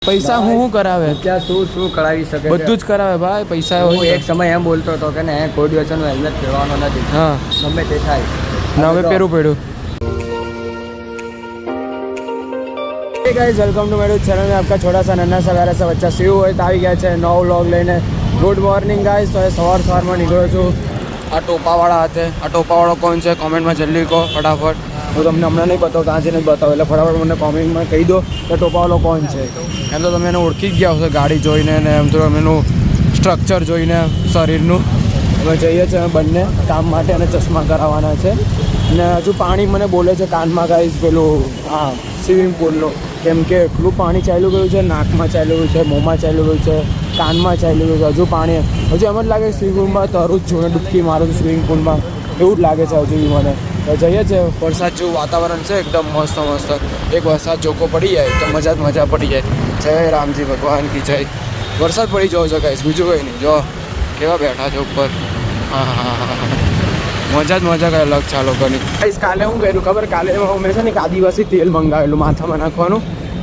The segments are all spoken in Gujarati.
પૈસા હું કરાવે ત્યાં શું કરાવી શકે બધું જ કરાવે ભાઈ પૈસા હું એક સમય એમ બોલતો હતો કે ને કોઈ દિવસનું હેલ્મેટ પહેરવાનો નથી હા ગમે તે થાય હવે પહેરવું પડ્યું हे गाइस वेलकम टू मेरे चैनल में आपका छोटा सा नन्हा सा प्यारा सा बच्चा शिव હોય તો આવી ગયા છે નવો વ્લોગ લઈને ગુડ મોર્નિંગ ગાइस તો સવારમાં નીકળ્યો છું આ ટોપાવાળા હાથે આ ટોપાવાળો કોણ છે કોમેન્ટમાં જલ્દી કહો ફટાફટ હું તમને હમણાં નહીં બતાવું ત્યાં જઈને જ બતાવું એટલે ફટાફટ મને કોમેન્ટમાં કહી દો કે ટોપાવાળો કોણ છે એમ તો તમે એને ઓળખી જ ગયા હશો ગાડી જોઈને ને એમ તો તમે એનું સ્ટ્રક્ચર જોઈને શરીરનું અમે જઈએ છીએ બંને કામ માટે અને ચશ્મા કરાવવાના છે ને હજુ પાણી મને બોલે છે કાનમાં ગાઈસ પેલું હા સ્વિમિંગ પૂલનું કેમ કે એટલું પાણી ચાલ્યું ગયું છે નાકમાં ચાલ્યું ગયું છે મોંમાં ચાલ્યું ગયું છે કાનમાં ચાલ્યું ગયું છે હજુ પાણી હજુ એમ જ લાગે સ્વિમિંગ પૂલમાં તરું જ છું ને ડૂબકી મારું છું સ્વિમિંગ પૂલમાં એવું જ લાગે છે હજુ મને તો જઈએ છીએ વરસાદ જેવું વાતાવરણ છે એકદમ મસ્ત મસ્ત એક વરસાદ જોકો પડી જાય તો મજા પડી જાય જય રામજી ભગવાન કી જય વરસાદ પડી જવો છે ગાઈસ બીજું કંઈ નહીં જો કેવા બેઠા છે ઉપર હા હા હા મજા કંઈ અલગ છે આ લોકોની કાલે હું કર્યું ખબર કાલે મેં છે ને એક આદિવાસી તેલ મંગાવેલું માથામાં નાખવાનું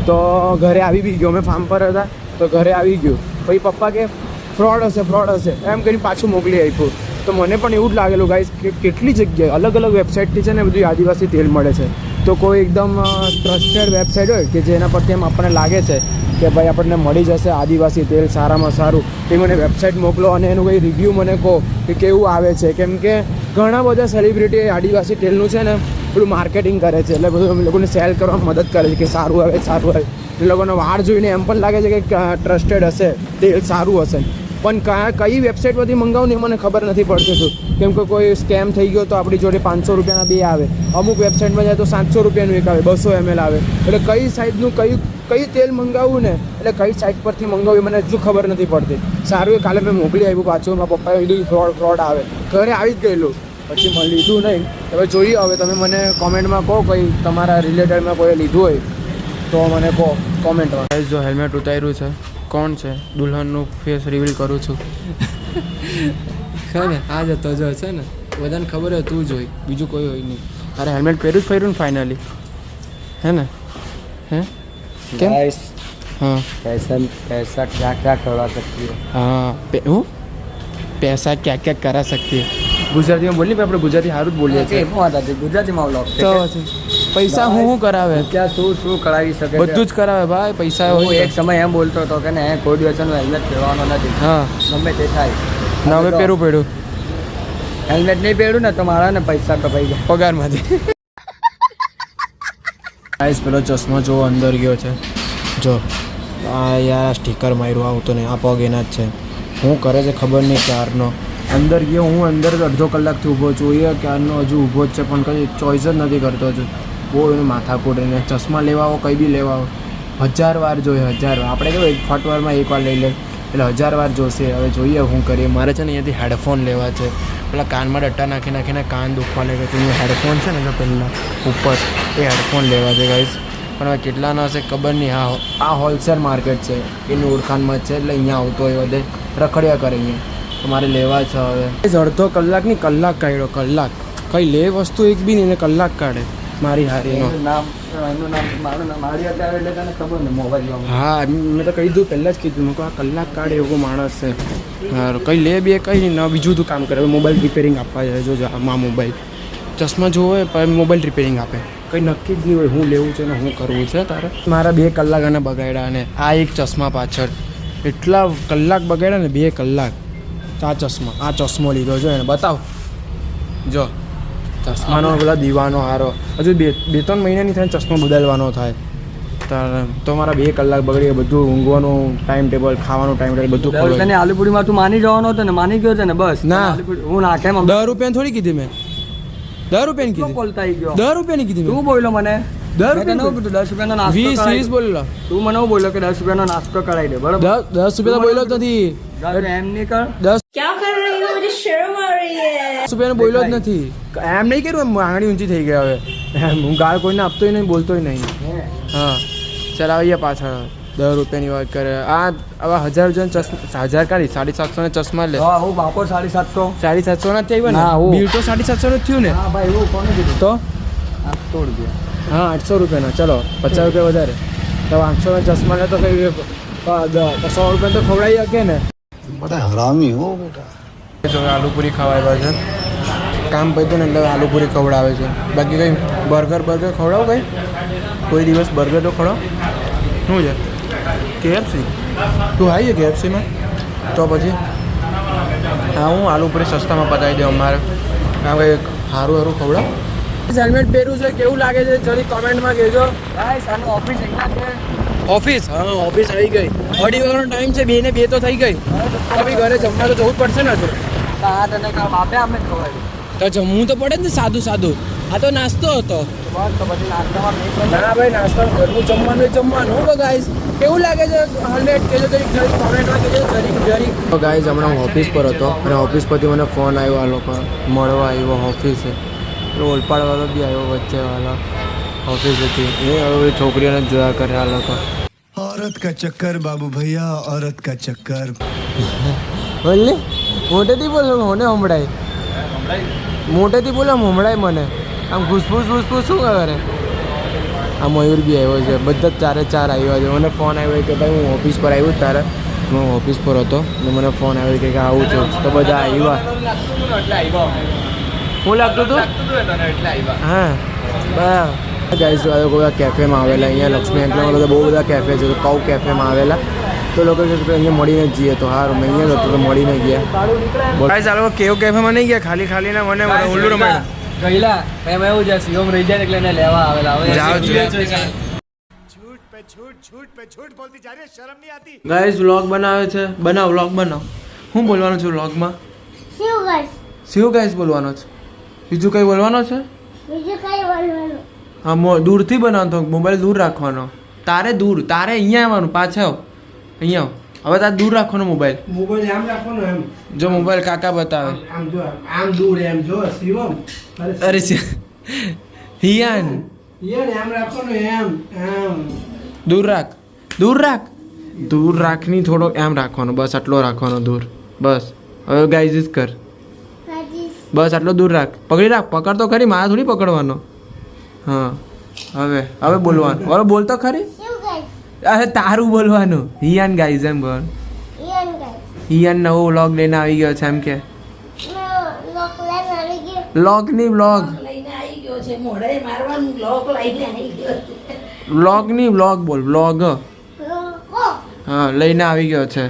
તો ઘરે આવી બી ગયો અમે ફાર્મ પર હતા તો ઘરે આવી ગયું પછી પપ્પા કે ફ્રોડ હશે એમ કરીને પાછું મોકલી આપ્યું તો મને પણ એવું જ લાગેલું ગાઈસ કે કેટલી જગ્યાએ અલગ વેબસાઇટથી છે ને બધું આદિવાસી તેલ મળે છે તો કોઈ એકદમ ટ્રસ્ટેડ વેબસાઇટ હોય કે જેના પરથી એમ આપણને લાગે છે કે ભાઈ આપણને મળી જશે આદિવાસી તેલ સારામાં સારું એ મને વેબસાઇટ મોકલો અને એનું કંઈ રિવ્યૂ મને કહો કે કેવું આવે છે કેમ કે ઘણા બધા સેલિબ્રિટી આદિવાસી તેલનું છે ને પેલું માર્કેટિંગ કરે છે એટલે બધું લોકોને સેલ કરવામાં મદદ કરે છે કે સારું આવે એ લોકોનો વાળ જોઈને એમ પણ લાગે છે કે ટ્રસ્ટેડ હશે તેલ સારું હશે પણ કઈ વેબસાઇટ પરથી મંગાવું ને મને ખબર નથી પડતી હતું કેમ કે કોઈ સ્કેમ થઈ ગયો તો આપણી જોડે 500 રૂપિયાના બે આવે અમુક વેબસાઇટમાં જાય તો 700 રૂપિયાનું એક આવે 200 ml આવે એટલે કઈ સાઈઝનું કઈ તેલ મંગાવવું ને એટલે કઈ સાઈટ પરથી મંગાવવું મને હજુ ખબર નથી પડતી સારું કાલે મેં મોકલી આવ્યું પાછું મારા પપ્પાએ કીધું ફ્રોડ આવે ઘરે આવી જ ગયેલું પછી મને લીધું નહીં હવે જોઈએ હવે તમે મને કોમેન્ટમાં કહો કંઈ તમારા રિલેટેડમાં કોઈ લીધું હોય તો મને કહો કોમેન્ટમાં જો હેલ્મેટ ઉતાર્યું છે કોણ છે દુલ્હનનું ફેસ રિવીલ કરું છું છે ને આ જતો જો છે ને બધાને ખબર હોય તું જોઈ બીજું કોઈ હોય નહીં અરે હેલ્મેટ પહેર્યું જ ફર્યું ને ફાઇનલી હે ને હે કેમ हाँ पैसा क्या करवा सकती है हाँ હું પૈસા क्या करा सकती है ગુજરાતીમાં બોલીએ આપણે ગુજરાતી સારું જ બોલીએ છીએ ગુજરાતીમાં વ્લોગ તો પૈસા હું કરાવે ત્યાં શું કરાવી શકે બધું જ કરાવે ભાઈ પૈસા હું એક સમય એમ બોલતો હતો કે ને કોઈ દિવસનું હેલ્મેટ પહેરવાનો નથી હા ગમે તે થાય ના હવે પહેરવું પડ્યું હેલ્મેટ નહીં પહેર્યું ને તો મારા ને પૈસા કપાઈ ગયા પગારમાંથી ગાઈસ પેલો ચશ્મા જો અંદર ગયો છે જો આ યાર સ્ટીકર માર્યું આવતો નહીં આ પગ એના જ છે શું કરે છે ખબર નહીં ક્યારનો અંદર ગયો હું અંદર અડધો કલાકથી ઊભો છું એ ક્યારનો હજુ ઊભો જ છે પણ કંઈ ચોઈસ જ નથી કરતો હજુ બહુ એનું માથાકૂટ એને ચશ્મા લેવા આવો કંઈ બી લેવા આવો 1000 વાર જોઈએ 1000 વાર આપણે કેવું એક ફટવારમાં એકવાર લઈ લે એટલે 1000 વાર જોશે હવે જોઈએ શું કરીએ મારે છે ને અહીંયાથી હેડફોન લેવા છે પેલા કાનમાં ડટ્ટા નાખીને કાન દુખવા લાગે છે અહીંયા હેડફોન છે ને પહેલાં ઉપર એ હેડફોન લેવા છે ગાઈસ પણ હવે કેટલાના હશે ખબર નહીં આ હોલસેલ માર્કેટ છે એની ઓળખાણમાં જ છે એટલે અહીંયા આવતો હોય બધે રખડ્યા કરે અહીંયા તો મારે લેવા છે હવે અડધો કલાકની કલાક કાઢ્યો કલાક કંઈ લે વસ્તુ એક બી નહીં ને કલાક કાઢે મારી હારીનો હા મેં તો કહી દીધું પહેલાં જ કીધું મેં આ કલાક કાઢે એવો માણસ છે કંઈ લે બે કંઈ નહીં ના બીજું બધું કામ કરે મોબાઈલ રિપેરિંગ આપવા જાય જો માં મોબાઈલ ચશ્મા જોવે પણ મોબાઈલ રિપેરિંગ આપે કંઈ નક્કી જ નહીં હોય હું લેવું છે ને હું કરવું છે તારે મારા 2 કલાક અને બગાડ્યા અને આ એક ચશ્મા પાછળ એટલા કલાક બગાડ્યા ને 2 કલાક આ ચશ્મો લીધો જો એને બતાવ જો ચશ્માનો પેલા દીવાનો હારો હજુ 2-3 મહિનાની થાય ચશ્મો બદલવાનો થાય તો મારા 2 કલાક બગડી બધું ઊંઘવાનું ટાઈમ ટેબલ ખાવાનું ટાઈમ ટેબલ બધું ખોવાઈ આલુપુડીમાં તું માની જવાનો હતો ને માની ગયો છે ને બસ ના હું નાખે 10 રૂપિયાની થોડી કીધી મેં 10 રૂપિયાની કીધી બોલતા ગયો 10 રૂપિયાની કીધી તું બોલ્યો મને 10 રૂપિયા 10 રૂપિયાનો નાસ્તો 20 બોલેલો તું મને બોલ્યો કે 10 રૂપિયાનો નાસ્તો કરાવી દે બરાબર 10 રૂપિયા બોલ્યો જ નથી એમ નહીં કર 10 क्या कर रही हो मुझे शर्म आ रही है 10 રૂપિયાનો બોલ્યો જ નથી એમ નહીં કર્યું એમ આંગળી ઊંચી થઈ ગયા હવે હું ગાળ કોઈને આપતોય નહીં બોલતોય નહીં હા ચાલ આવીએ પાછળ 10 રૂપિયાની વાત કરે આ આવા 1000 જણ 1000 કાઢી 750 ને ચશ્મા લે હું બાપો 750 ના થયા ને બિલ તો 750 નું થયું ને હા ભાઈ એવું કોને કીધું તો 800 રૂપિયા હા 800 રૂપિયાના ચલો 50 રૂપિયા વધારે તો 500 ચશ્માને તો કંઈ 100 રૂપિયા તો ખવડાવી શકે ને. बड़ा हरामी हो बेटा. જો આલુપૂરી ખાવા આવ્યા છે, કામ પત્યું ને એટલે આલુપૂરી ખવડાવે છે. બાકી કંઈ બર્ગર ખવડાવો કંઈ કોઈ દિવસ બર્ગર તો ખવડાવો. શું છે KFC? તું આવી છે KFCમાં? તો પછી હા હું આલુપૂરી સસ્તામાં પતાવી દઉં અમારે. કામ કંઈ સારું ખવડાવો. હેલ્મેટ પહેર્યું છે કેવું લાગે છે જરી કોમેન્ટમાં કહેજો. ઓફિસ હા ઓફિસ આવી ગઈ. 2:30 વાગ્યાનો ટાઈમ છે, 2 ને 2 તો થઈ ગઈ. હવે ઘરે જમવા તો જવું જ પડશે ને હજુ. તો જમવું તો પડે જ ને સાદું. આ તો નાસ્તો હતો. ના ભાઈ નાસ્તો ઘરનું જમવાનું તો ગાઈસ કેવું લાગે છે હેલ્મેટ કહેજો જરી કોમેન્ટમાં કહેજો જરી. તો ગાઈસ હમણાં હું ઓફિસ પર હતો અને ઓફિસ પરથી મને ફોન આવ્યો આ લોકો મળવા આવ્યો ઓફિસે. ઓલપાડવાળો બી આવ્યો વચ્ચેવાળો ઓફિસેથી. એ હવે છોકરીઓને જોયા કરે આ લોકો. औरत का चक्कर बाबू भैया, औरत का चक्कर. બોલ મોટેથી બોલો મને સંભળાય. મોટેથી બોલો સંભળાય મને. આમ ઘૂસફૂસ શું કરે. આ મયુર બી આવ્યો છે. બધા જ 4 આવ્યા છે. મને ફોન આવ્યો કે ભાઈ હું ઓફિસ પર આવ્યો તારે. હું ઓફિસ પર હતો ને મને ફોન આવ્યો કે આવું છું તો બધા આવ્યા. શું લાગતું હતું હા બરાબર. ગાઈસ બધા કેફેમાં આવેલા અહીંયા લક્ષ્મી એન્કલેમાં બધા બહુ બધા કેફે છે. તો કઉ કેફેમાં આવેલા તો લોકો અહીંયા મળીને જ જઈએ. તો હારું મેં અહીંયા હતો તો મળીને ગયા. ગાઈસ આ લોકો કેફેમાં નહીં ગયા ખાલી ને મને ઉલ્લુ રમાડ્યું. ગયેલા એમાં એવું છે શિવમ રહી જાય એટલે એને લેવા આવેલા. હવે જાઓ છો. झूठ बोलती जा रही है, शर्म नहीं आती. ગાઈસ વ્લોગ બનાવે છે. વ્લોગ બનાવ. હું બોલવાનું છું વ્લોગમાં? શિવ ગાઈસ બોલવાનો છે. બીજું કંઈ બોલવાનો છે? હા દૂરથી બનાવવાનો તો મોબાઈલ દૂર રાખવાનો. તારે અહીંયા આવવાનું પાછળ અહીંયા હવે તારે દૂર રાખવાનો મોબાઈલ આમ રાખવાનો એમ. જો મોબાઈલ કાકા બતાવે આમ જો આમ દૂર એમ જો શિવમ. અરે હિયાન આમ રાખવાનો એમ. દૂર રાખની થોડો એમ રાખવાનો. બસ આટલો રાખવાનો દૂર. બસ હવે ગાઈઝ કર. બસ આટલો દૂર રાખ. પકડ તો ખરી. મારા થોડી પકડવાનો. હા હવે બોલવાનું. હવે બોલ તો ખરી. અરે તારું બોલવાનું. હિયાન ગાઈઝ એમ બોલ. હિયાન નવો વ્લોગ લઈને આવી ગયો છે એમ કે. વ્લોગ નહીં વ્લોગ બોલ. વ્લોગ હા લઈને આવી ગયો છે.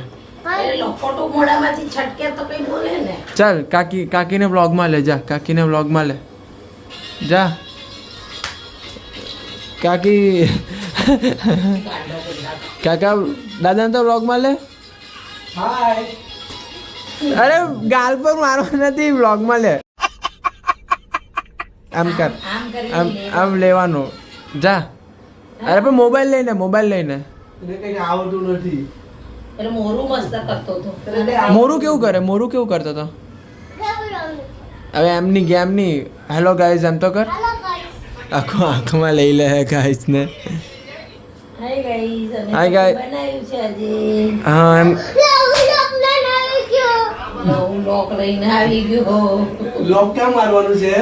ચાલ કાકીને વ્લોગમાં લે જા. કાકીને વ્લોગમાં લે જા. કાકા દાદાને તો વ્લોગમાં લે. અરે ગાલ પર મારવા નથી વ્લોગમાં લે. આમ કર આમ લેવાનું જા. અરે પણ મોબાઈલ લઈને આવતું નથી. મોરું કેવું કરતો હતો. હવે એમની ગેમ ની. હેલો ગાઈઝ એમ તો કર. આંખમાં લઈ લે ગાઈઝ ને. Hi guys. હા એમ લોક ક્યાં મારવાનું છે?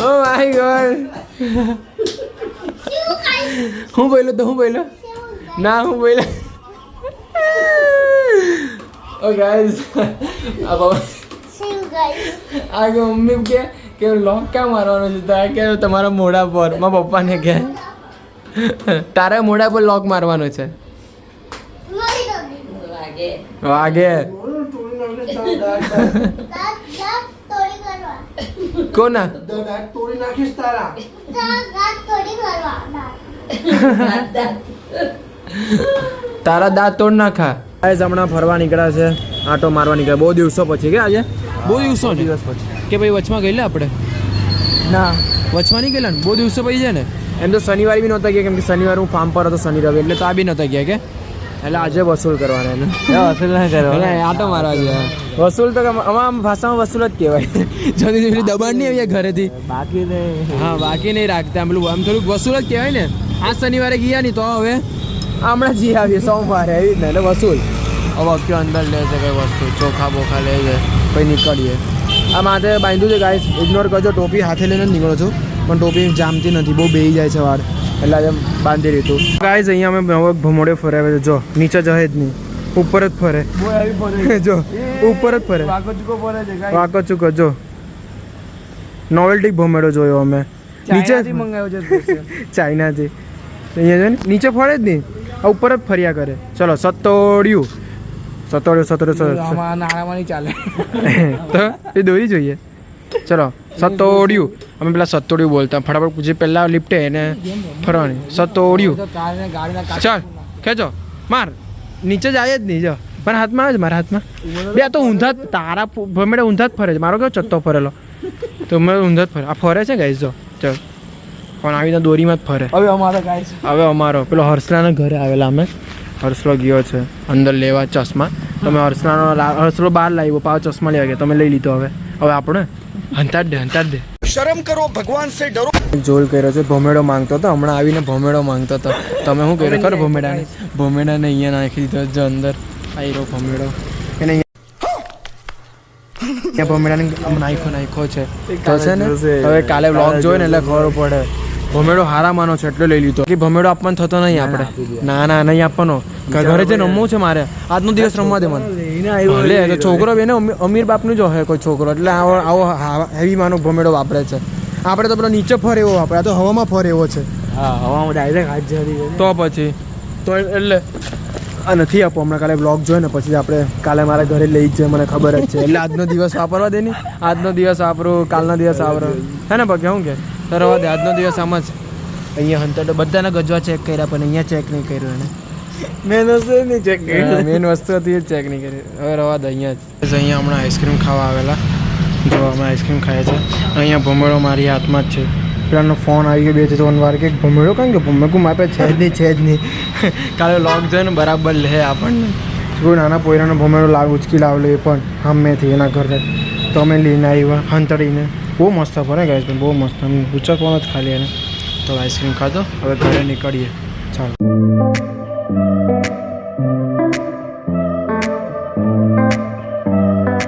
Oh my god. હું બોલ્યો ના હું બોલ્યો. ઓ ગાઈઝ આ કે મમ્મી કે લોક ક્યાં મારવાનો છે તારે કે તમારા મોઢા પર. મારા પપ્પાને કે તારા મોઢા પર લોક મારવાનો છે. વાગે કોના તોડી નાખીશ તારા. તારા દાંત તોડ નાખા. હમણાં ફરવા નીકળ્યા છે. આટો મારવા નીકળ્યા બહુ દિવસો પછી. કે આજે બહુ દિવસ પછી કે ભાઈ વચમાં ગયેલા આપણે? ના વચમાં નહીં ગયેલા ને. બહુ દિવસો પછી છે ને. એમ તો શનિવારે બી નહોતા ગયા કેમ કે શનિવારે હું ફાર્મ પર હતો શનિ રવિ એટલે તો આ બી નહોતા ગયા કે એટલે આજે વસૂલ કરવાના એને. વસૂલ ના કરવા આટો મારવા ગયા. વસૂલ તો અમારા ભાષામાં વસૂલ જ કહેવાય. જલ્દી જલ્દી દબાણ નહીં આવ્યા ઘરેથી. બાકી નહીં. હા બાકી નહીં રાખતા. પેલું આમ થોડુંક વસૂલ જ કહેવાય ને. આ શનિવારે ગયા નહીં તો હવે હમણાં આવીએ સોમવારે આવી ને એટલે વસૂલ. હવે કયો અંદર લે છે કઈ વસ્તુ ચોખા બોખા લે છે. પછી નીકળીએ. આ માથે બાંધ્યું છે ગાઈસ, ઇગ્નોર કરજો. ટોપી હાથે લઈને જ નીકળો છું, પણ ટોપી જામતી નથી, બહુ બેહી જાય છે વાળ, એટલે આજે બાંધી દીધું. ગાઈસ અહીંયા અમે નવો ભમોડે ફરાવે છે. જો નીચે જશે જ નહીં, ઉપર જ ફરે. જો ઉપર જ ફરે, વાંકો ચૂકો. જો નોવેલ્ટી ભમેડો જોયો અમે નીચે મંગાવ્યો છે ચાઇનાથી. અહીંયા છે ને નીચે ફરે જ નહીં, આ ઉપર જ ફર્યા કરે. ચલો સતોડિયું નાણામાં નહીં ચાલે. તો એ દોરી જોઈએ. ચલો સતોડિયું, અમે પેલા સતોડિયું બોલતા ફટાફટ જે પહેલાં લિફ્ટે એને ફરવાની. સતોડિયું, ચાલ ખેંચો, માર. નીચે જાય જ નહીં. જો પણ હાથમાં આવે છે, મારા હાથમાં બે. આ તો ઊંધા તારા ભમેડા ઊંધા જ ફરે છે. મારો કેવો ચત્તો ફરેલો, તો મેં ઊંધા જ ફરે. આ ફરે છે ગાઈસ, જો ચાલ. પણ આવી રીતે દોરીમાં જ ફરે. હવે અમારો પેલો હર્ષલાના ઘરે આવેલા અમે. હર્ષલો ગયો છે અંદર લેવા ચશ્મા. તમે હર્ષલો બહાર લાવ્યો, પાવ ચશ્મા લેવા ગયા, તમે લઈ લીધો. હવે આપણે હંતાડ દે. शर्म करो भगवान से डरो. જોલ કર્યો છે, ભમેડો માંગતો હતો. હમણાં આવીને ભમેડો માંગતો હતો. તમે શું કર્યું ખરો ભમેડાને અહીંયા નાખી દીધો છે અંદર. આવી રહ્યો ભમેડો એને અહીંયા ભમેડાને નાખ્યો છે. તો છે ને હવે કાલે વ્લોગ જોઈ ને એટલે ખબર પડે. ભમેડો હારા માનો છે એટલે લઈ લીધો. કે ભમેડો આપવાનો થતો નહીં આપણે. ના નહીં આપવાનો. ઘરે જે રમવું છે મારે, આજનો દિવસ રમવા દે મને. ભલે તો છોકરો બેને અમીર બાપનું જ હોય કોઈ છોકરો, એટલે આવો હેવી માનો ભમેડો વાપરે છે. આપણે તો પેલો નીચે ફરે એવો વાપરે, આ તો હવામાં ફરે એવો છે. હા, હવામાં ડાયરેક્ટ હાથ જતી. તો પછી તો એટલે આ નથી આપો. હમણાં કાલે બ્લોગ જોઈ ને પછી આપણે કાલે મારા ઘરે લઈ જ જાય, મને ખબર જ છે. એટલે આજનો દિવસ વાપરવા દે નહીં. આજનો દિવસ વાપરું, કાલનો દિવસ વાપરો, હે ને પગે શું કે તો રવા દે. આજનો દિવસ આમ જ અહીંયા હંતર બધાના ગજવા ચેક કર્યા, પણ અહીંયા ચેક નહીં કર્યું એને. મેન વસ્તુ નહીં ચેક કરી, મેન વસ્તુ હતી જ ચેક નહીં કરી. હવે રવા દે અહીંયા જ. અહીંયા હમણાં આઈસ્ક્રીમ ખાવા આવેલા. જો અમે આઈસ્ક્રીમ ખાઈએ છીએ. અહીંયા ભમેડો મારી હાથમાં જ છે. પેલાનો ફોન આવી ગયો 2 થી 3 વાર કે ભમેડો કાંઈ ગયો. ભમેકું માપે છે જ નહીં. કાલે લોક જાય ને બરાબર લે આપણને. કોઈ નાના પોયરાનો ભમેડો ઉચકી લાવેલો, એ પણ સામેથી એના ઘરે. તો અમે લઈને આવ્યા હંતડીને. બહુ મસ્ત ફરે ગાઈસ, બહુ મસ્ત. અમે ઉચકવાનો જ ખાલી એને. તો આઈસ્ક્રીમ ખાધો, હવે ઘરે નીકળીએ. ચાલો.